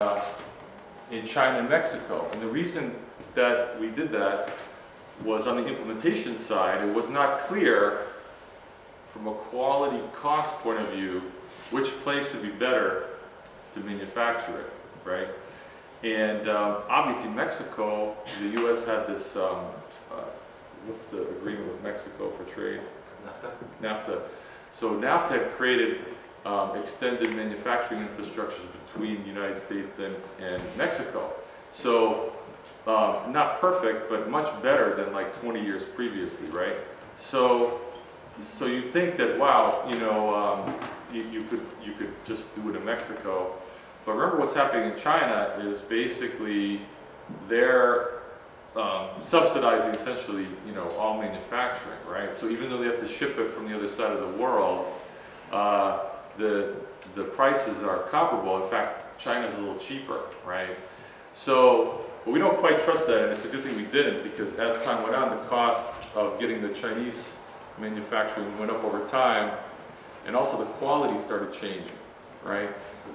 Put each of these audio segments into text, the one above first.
in China and Mexico. And the reason that we did that was on the implementation side, it was not clear from a quality cost point of view which place would be better to manufacture it, right? And obviously Mexico, the U.S. had this, what's the agreement with Mexico for trade? NAFTA. So NAFTA had created extended manufacturing infrastructures between the United States and Mexico. So not perfect, but much better than like 20 years previously, right? So you think that, wow, you know, you could just do it in Mexico. But remember what's happening in China is basically they're subsidizing essentially, you know, all manufacturing, right? So even though they have to ship it from the other side of the world, the prices are comparable. In fact, China's a little cheaper, right? So, but we don't quite trust that, and it's a good thing we didn't, because as time went on, the cost of getting the Chinese manufacturing went up over time, and also the quality started changing, right?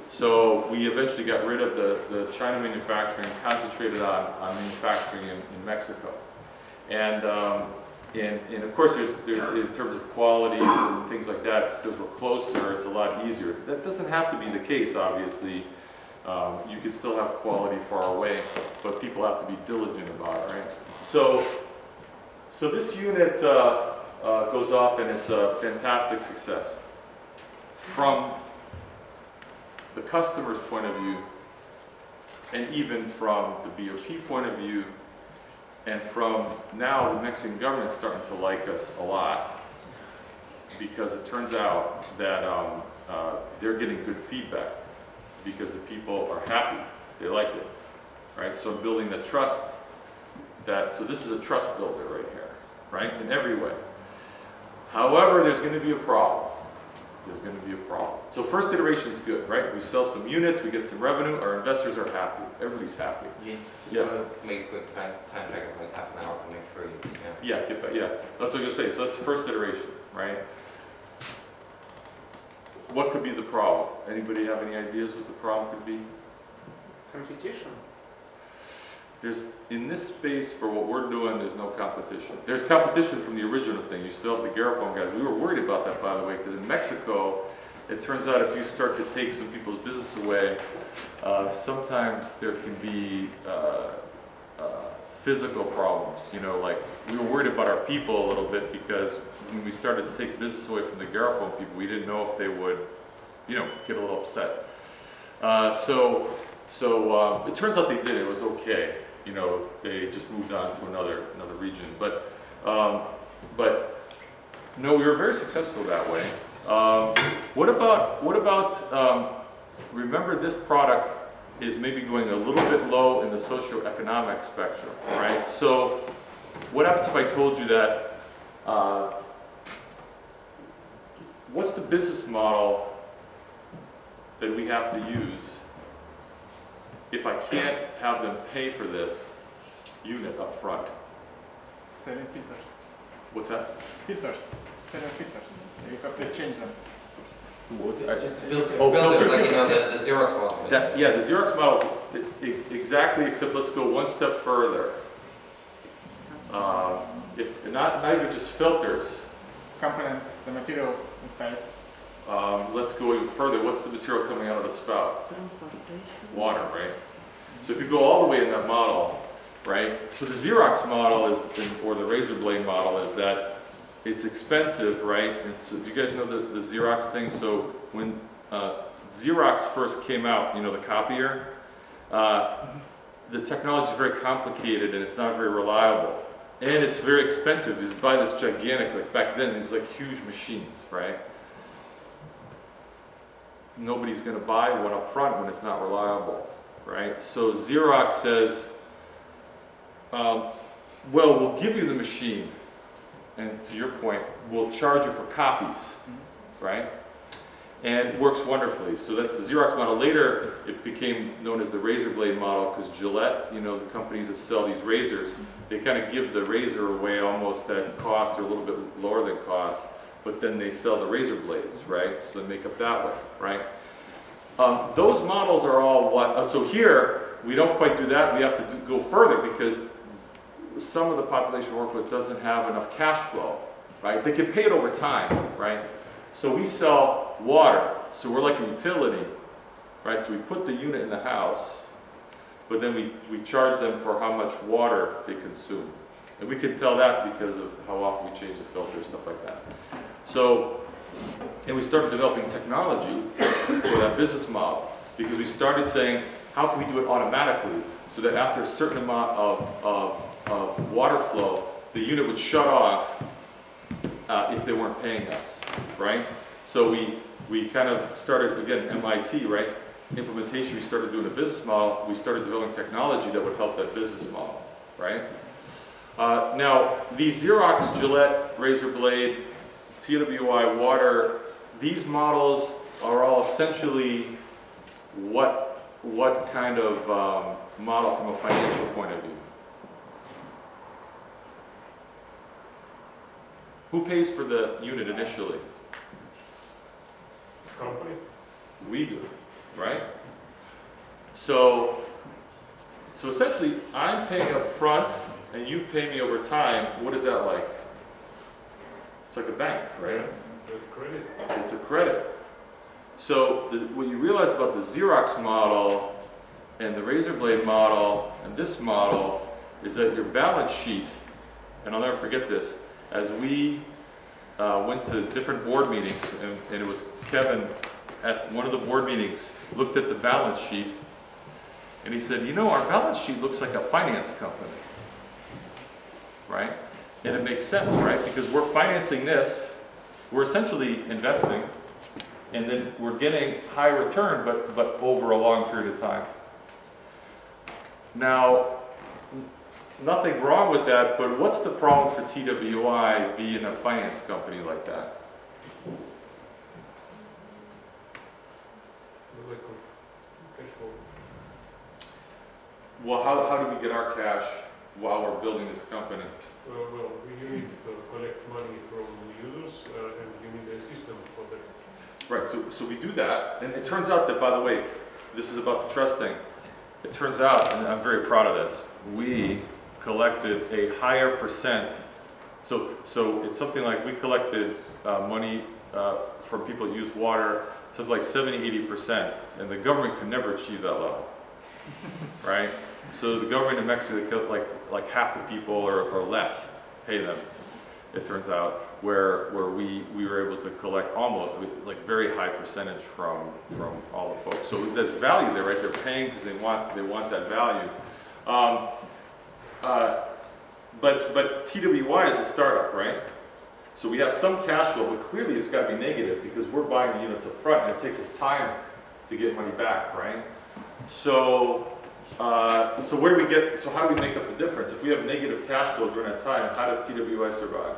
So we eventually got rid of the China manufacturing, concentrated on manufacturing in Mexico. And of course, there's in terms of quality and things like that, because we're closer, it's a lot easier. That doesn't have to be the case, obviously. You can still have quality far away, but people have to be diligent about it, right? So this unit goes off, and it's a fantastic success. From the customer's point of view, and even from the BOP point of view, and from now the Mexican government's starting to like us a lot, because it turns out that they're getting good feedback, because the people are happy, they like it, right? So building the trust, so this is a trust builder right here, right, in every way. However, there's going to be a problem. There's going to be a problem. So first iteration is good, right? We sell some units, we get some revenue, our investors are happy, everybody's happy. Yeah. Make a quick time check of like half an hour to make sure you can. Yeah. That's what I was going to say. So that's the first iteration, right? What could be the problem? Anybody have any ideas what the problem could be? Competition. In this space, for what we're doing, there's no competition. There's competition from the original thing. You still have the Garofone guys. We were worried about that, by the way, because in Mexico, it turns out if you start to take some people's business away, sometimes there can be physical problems. You know, like we were worried about our people a little bit, because when we started to take business away from the Garofone people, we didn't know if they would, you know, get a little upset. So it turns out they did. It was okay. You know, they just moved on to another region. But no, we were very successful that way. What about remember, this product is maybe going a little bit low in the socioeconomic spectrum, right? So what happens if I told you that, what's the business model that we have to use if I can't have them pay for this unit up front? Selling filters. What's that? Filters. Selling filters. You have to change them. What's that? Just filter, filters. like, you know, the Xerox model. Yeah, the Xerox model is exactly, except let's go one step further. If not even just filters. Component, the material inside. Let's go even further. What's the material coming out of the spout? Water, right? So if you go all the way in that model, right? So the Xerox model is, or the razor blade model, is that it's expensive, right? And so, do you guys know the Xerox thing? So when Xerox first came out, you know, the copier, the technology is very complicated and it's not very reliable. And it's very expensive. You buy this gigantic, like back then, these like huge machines, right? Nobody's going to buy one up front when it's not reliable, right? So Xerox says, well, we'll give you the machine, and to your point, we'll charge you for copies, right? And it works wonderfully. So that's the Xerox model. Later, it became known as the razor blade model, because Gillette, you know, the companies that sell these razors, they kind of give the razor away almost at cost or a little bit lower than cost, but then they sell the razor blades, right? So they make up that way, right? Those models are all what, so here, we don't quite do that. We have to go further because some of the population we work with doesn't have enough cash flow, right? They can pay it over time, right? So we sell water, so we're like a utility, right? So we put the unit in the house, but then we charge them for how much water they consume. And we can tell that because of how often we change the filter, stuff like that. So, and we started developing technology for that business model because we started saying, how can we do it automatically so that after a certain amount of water flow, the unit would shut off if they weren't paying us, right? So we kind of started, again, MIT, right? Implementation, we started doing a business model, we started developing technology that would help that business model, right? Now, these Xerox, Gillette, Razor Blade, TWI, water, these models are all essentially what kind of model from a financial point of view? Who pays for the unit initially? Company? We do, right? So essentially, I'm paying up front and you pay me over time. What is that like? It's like a bank, right? The credit. It's a credit. So what you realize about the Xerox model and the Razor Blade model and this model is that your balance sheet, and I'll never forget this, as we went to different board meetings, and it was Kevin at one of the board meetings looked at the balance sheet and he said, you know, our balance sheet looks like a finance company, right? And it makes sense, right? Because we're financing this, we're essentially investing, and then we're getting high return, but over a long period of time. Now, nothing wrong with that, but what's the problem for TWI being a finance company like that? The lack of cash flow. Well, how do we get our cash while we're building this company? Well, you need to collect money from users and you need a system for that. Right, so we do that, and it turns out that, by the way, this is about the trust thing. It turns out, and I'm very proud of this, we collected a higher percent. So it's something like we collected money from people that use water, something like 70–80%, and the government could never achieve that level, right? So the government in Mexico, like half the people or less pay them, it turns out, where we were able to collect almost, like very high percentage from all the folks. So that's value there, right? They're paying because they want that value. But TWI is a startup, right? So we have some cash flow, but clearly it's got to be negative because we're buying the units up front and it takes us time to get money back, right? So where do we get, so how do we make up the difference? If we have negative cash flow during that time, how does TWI survive?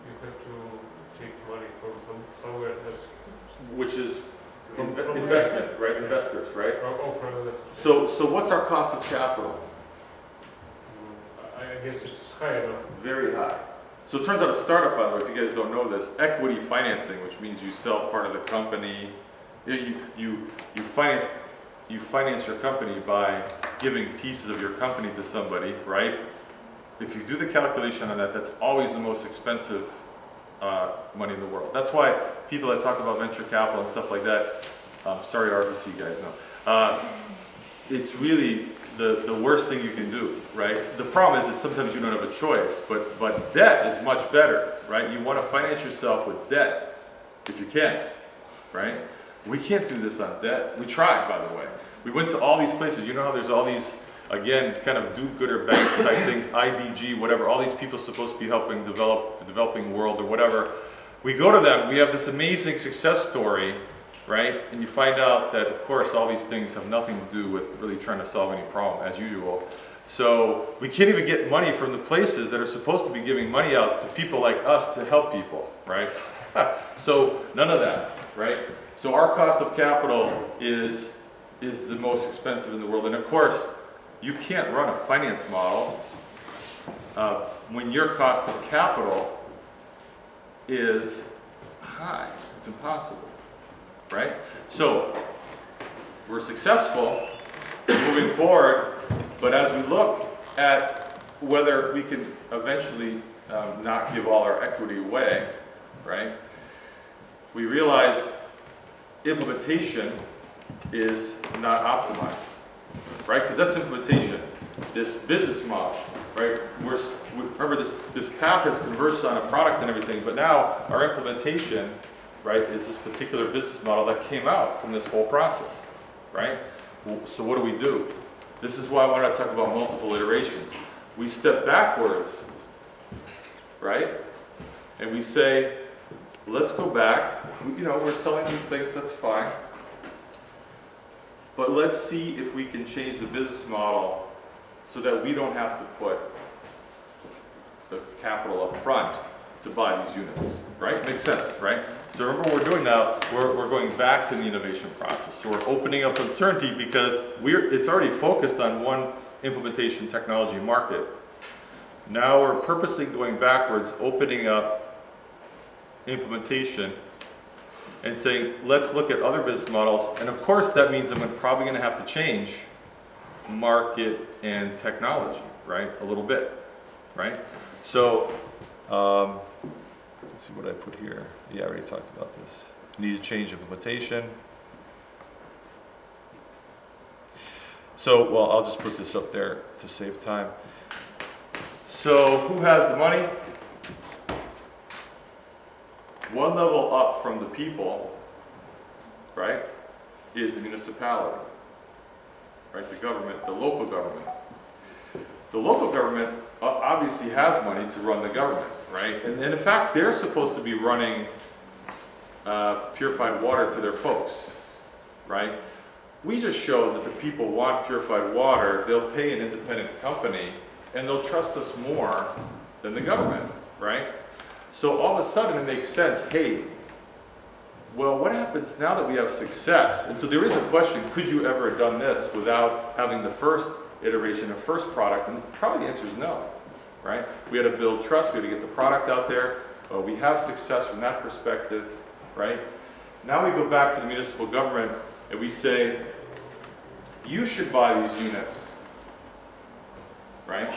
You have to take money from somewhere else. Which is From investment, right? Investors, right? From investors. So what's our cost of capital? I guess it's high enough. Very high. So it turns out a startup, by the way, if you guys don't know this, equity financing, which means you sell part of the company, you finance your company by giving pieces of your company to somebody, right? If you do the calculation on that, that's always the most expensive money in the world. That's why people that talk about venture capital and stuff like that, sorry RVC guys, no. It's really the worst thing you can do, right? The problem is that sometimes you don't have a choice, but debt is much better, right? You want to finance yourself with debt, if you can, right? We can't do this on debt. We tried, by the way. We went to all these places. You know how there's all these, again, kind of do-gooder bank type things, IDG, whatever, all these people supposed to be helping develop the developing world or whatever. We go to them, we have this amazing success story, right? And you find out that, of course, all these things have nothing to do with really trying to solve any problem, as usual. So we can't even get money from the places that are supposed to be giving money out to people like us to help people, right? So none of that, right? So our cost of capital is the most expensive in the world. And of course, you can't run a finance model when your cost of capital is high. It's impossible, right? So we're successful moving forward, but as we look at whether we can eventually not give all our equity away, right? We realize implementation is not optimized, right? Because that's implementation. This business model, right? Remember this path has converged on a product and everything, but now our implementation, right, is this particular business model that came out from this whole process, right? So what do? This is why I want to talk about multiple iterations. We step backwards, right? And we say, let's go back. We're selling these things, that's fine. But let's see if we can change the business model so that we don't have to put the capital up front to buy these units, right? Makes sense, right? So remember what we're doing now, we're going back to the innovation process. So we're opening up uncertainty because it's already focused on one implementation technology market. Now we're purposely going backwards, opening up implementation and saying, let's look at other business models. And of course that means I'm probably going to have to change market and technology, right? A little bit, right? So, let's see what I put here. Yeah, I already talked about this. Need to change implementation. So, well, I'll just put this up there to save time. So, who has the money? One level up from the people, right, is the municipality, right, the government, the local government. The local government obviously has money to run the government, right? And in fact, they're supposed to be running purified water to their folks, right? We just showed that the people want purified water, they'll pay an independent company, and they'll trust us more than the government, right? So all of a sudden it makes sense, hey, well, what happens now that we have success? And so there is a question, could you ever have done this without having the first iteration, the first product? And probably the answer is no, right? We had to build trust, we had to get the product out there. We have success from that perspective, right? Now we go back to the municipal government and we say, you should buy these units, right?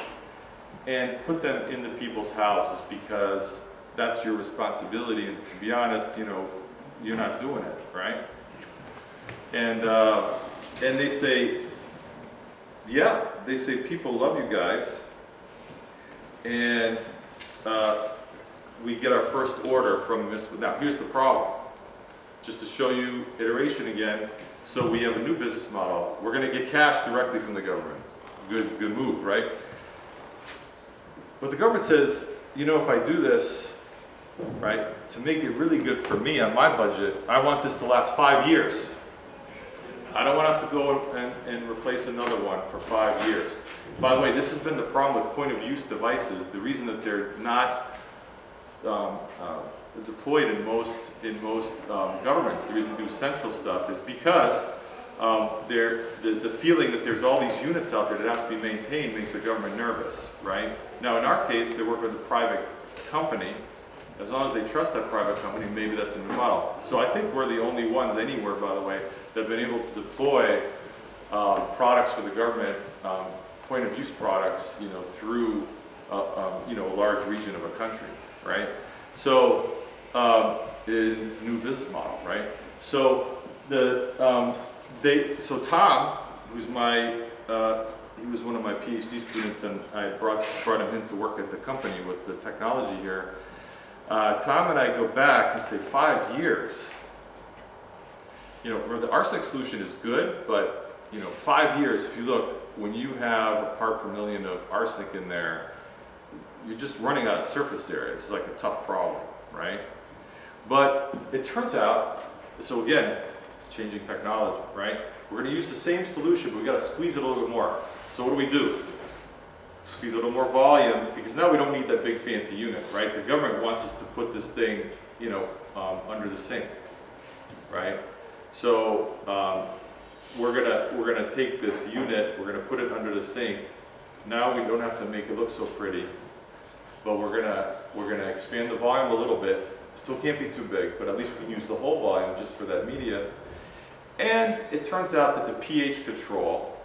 And put them in the people's houses because that's your responsibility. And to be honest, you're not doing it, right? And they say, yeah, they say people love you guys, and we get our first order from municipal. Now, here's the problem. Just to show you iteration again, so we have a new business model. We're going to get cash directly from the government. Good move, right? But the government says, if I do this, right, to make it really good for me on my budget, I want this to last 5 years. I don't want to have to go and replace another one for 5 years. By the way, this has been the problem with point-of-use devices. The reason that they're not deployed in most governments, the reason they do central stuff is because the feeling that there's all these units out there that have to be maintained makes the government nervous, right? Now, in our case, they work with a private company. As long as they trust that private company, maybe that's a new model. So I think we're the only ones anywhere, by the way, that have been able to deploy products for the government, point-of-use products, through a large region of a country, right? So it's a new business model, right? So so Tom, who's he was one of my PhD students, and I brought him in to work at the company with the technology here. Tom and I go back and say 5 years. The arsenic solution is good, but 5 years, if you look, when you have a part per million of arsenic in there, you're just running out of surface area. It's like a tough problem, right? But it turns out, so again, it's changing technology, right? We're going to use the same solution, but we've got to squeeze it a little bit more. So what do? Squeeze a little more volume, because now we don't need that big fancy unit, right? The government wants us to put this thing, under the sink, right? So we're gonna take this unit, we're gonna put it under the sink. Now we don't have to make it look so pretty, but we're gonna expand the volume a little bit. Still can't be too big, but at least we can use the whole volume just for that media. And it turns out that the pH control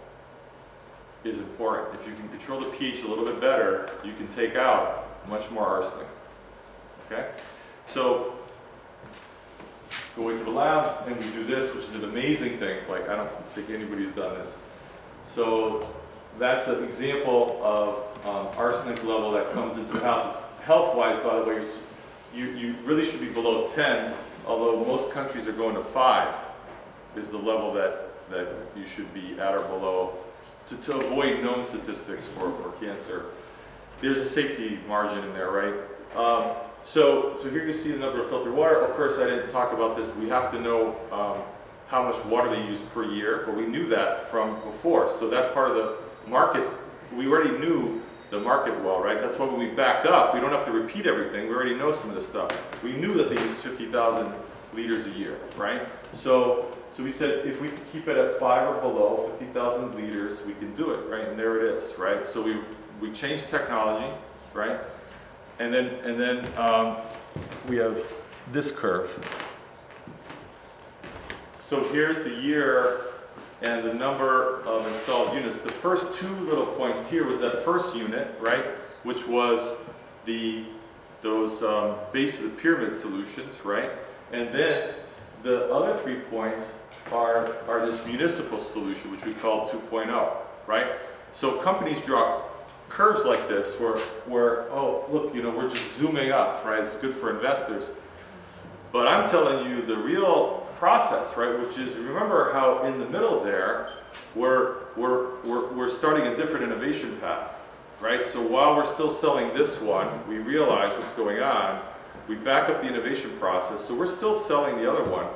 is important. If you can control the pH a little bit better, you can take out much more arsenic. Okay? So, go into the lab and we do this, which is an amazing thing. Like, I don't think anybody's done this. So, that's an example of arsenic level that comes into the house. It's health-wise, by the way, you really should be below 10, although most countries are going to 5 is the level that you should be at or below to avoid known statistics for cancer. There's a safety margin in there, right? So here you see the number of filtered water. Of course, I didn't talk about this, but we have to know how much water they use per year, but we knew that from before. So that part of the market, we already knew the market well, right? That's why when we back up, we don't have to repeat everything. We already know some of this stuff. We knew that they use 50,000 liters a year, right? So we said if we can keep it at 5 or below 50,000 liters, we can do it, right? And there it is, right? So we changed technology, right? And then we have this curve. So here's the year and the number of installed units. The first 2 little points here was that first unit, right? Which was those base of the pyramid solutions, right? And then the other 3 points are this municipal solution, which we call 2.0, right? So companies draw curves like this where oh, look, you know, we're just zooming up, right? It's good for investors. But I'm telling you the real process, right? Which is, remember how in the middle there, we're starting a different innovation path, right? So while we're still selling this one, we realize what's going on. We back up the innovation process, so we're still selling the other one,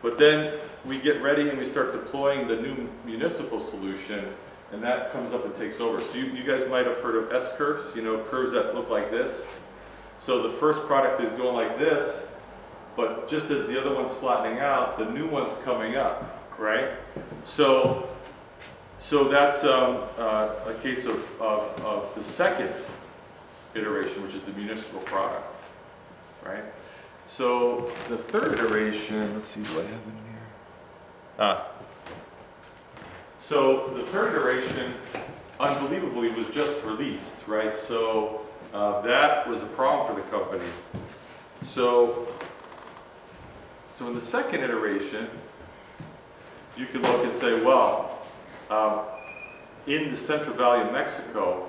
but then we get ready and we start deploying the new municipal solution, and that comes up and takes over. So you guys might have heard of S-curves, you know, curves that look like this. So the first product is going like this, but just as the other one's flattening out, the new one's coming up, right? So that's a case of the second iteration, which is the municipal product. Right? So the third iteration, let's see what I have in here. So the third iteration, unbelievably, was just released, right? So that was a problem for the company. So in the second iteration, you can look and say, well, in the Central Valley of Mexico,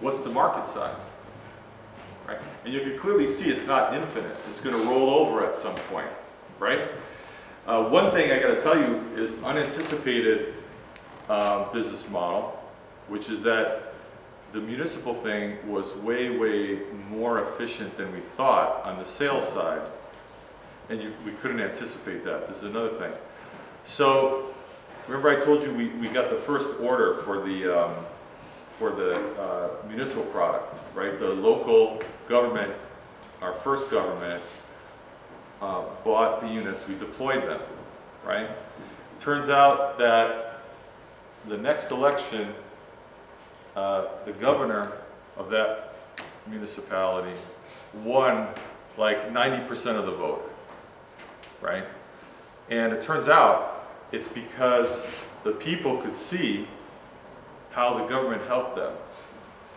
what's the market size? Right? And you can clearly see it's not infinite. It's going to roll over at some point, right? One thing I got to tell you is unanticipated business model, which is that the municipal thing was way, way more efficient than we thought on the sales side, and we couldn't anticipate that. This is another thing. So remember I told you we got the first order for the municipal product, right? The local government, our first government, bought the units, we deployed them, right? Turns out that the next election, the governor of that municipality won like 90% of the vote, right? And it turns out it's because the people could see how the government helped them,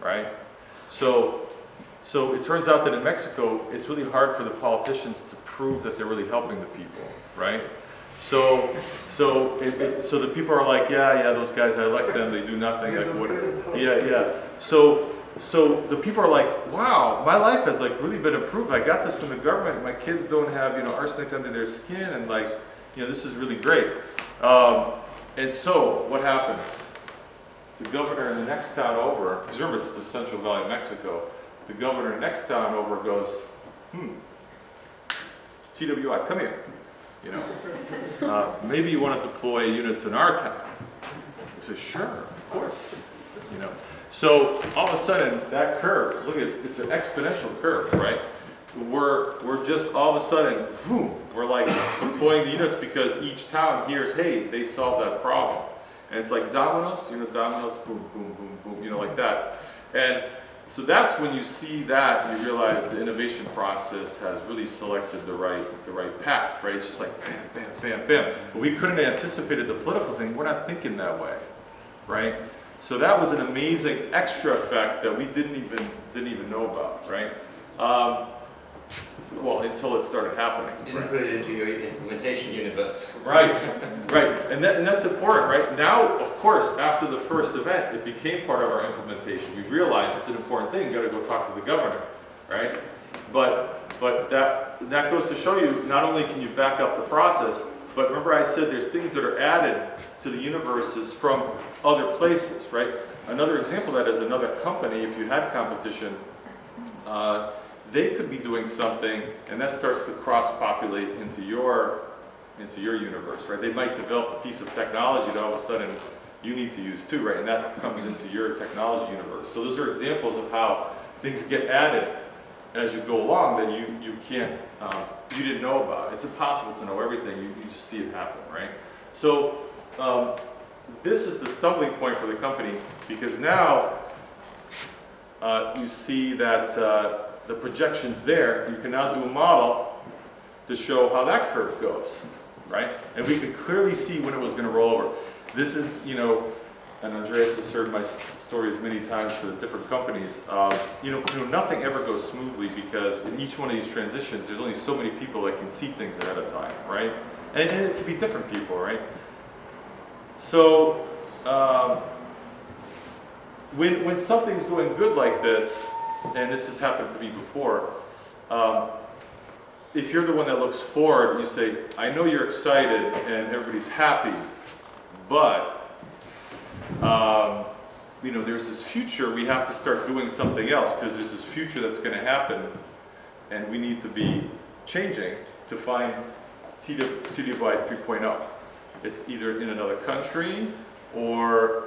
right? So it turns out that in Mexico, it's really hard for the politicians to prove that they're really helping the people, right? So the people are like, yeah, those guys, I elect them, they do nothing, like what? Yeah. So the people are like, wow, my life has like really been improved. I got this from the government. My kids don't have, you know, arsenic under their skin, and like, you know, this is really great. And so what happens? The governor in the next town over, because remember it's the Central Valley of Mexico, the governor in the next town over goes, TWI, come here. You know, maybe you want to deploy units in our town. We say, sure, of course. You know, so all of a sudden that curve, look at this, it's an exponential curve, right? We're just all of a sudden, boom, we're like deploying the units because each town hears, hey, they solved that problem. And it's like dominoes, you know, dominoes, boom, boom, boom, boom, you know, like that. And So that's when you see that, you realize the innovation process has really selected the right path, right? It's just like bam, bam, bam, bam. But we couldn't have anticipated the political thing. We're not thinking that way, right? So that was an amazing extra effect that we didn't even know about, right? Well, until it started happening. You didn't put it into your implementation universe. Right, right, and that's important, right? Now, of course, after the first event, it became part of our implementation. We realized it's an important thing. You got to go talk to the governor, right? But that goes to show you not only can you back up the process, but remember I said there's things that are added to the universes from other places, right? Another example of that is another company. If you had competition, they could be doing something, and that starts to cross-populate into your universe, right? They might develop a piece of technology that all of a sudden you need to use too, right? And that comes into your technology universe. So those are examples of how things get added as you go along that you can't, you didn't know about. It's impossible to know everything. You just see it happen, right? So this is the stumbling point for the company, because now you see that the projection's there. You can now do a model to show how that curve goes, right? And we could clearly see when it was going to roll over. This is, you know, and Andreas has heard my stories many times for the different companies. You know, nothing ever goes smoothly, because in each one of these transitions, there's only so many people that can see things ahead of time, right? And it can be different people, right? So when something's doing good like this, and this has happened to me before, if you're the one that looks forward, you say, I know you're excited and everybody's happy, but you know, there's this future, we have to start doing something else, because there's this future that's going to happen, and we need to be changing to find TDY 3.0. It's either in another country or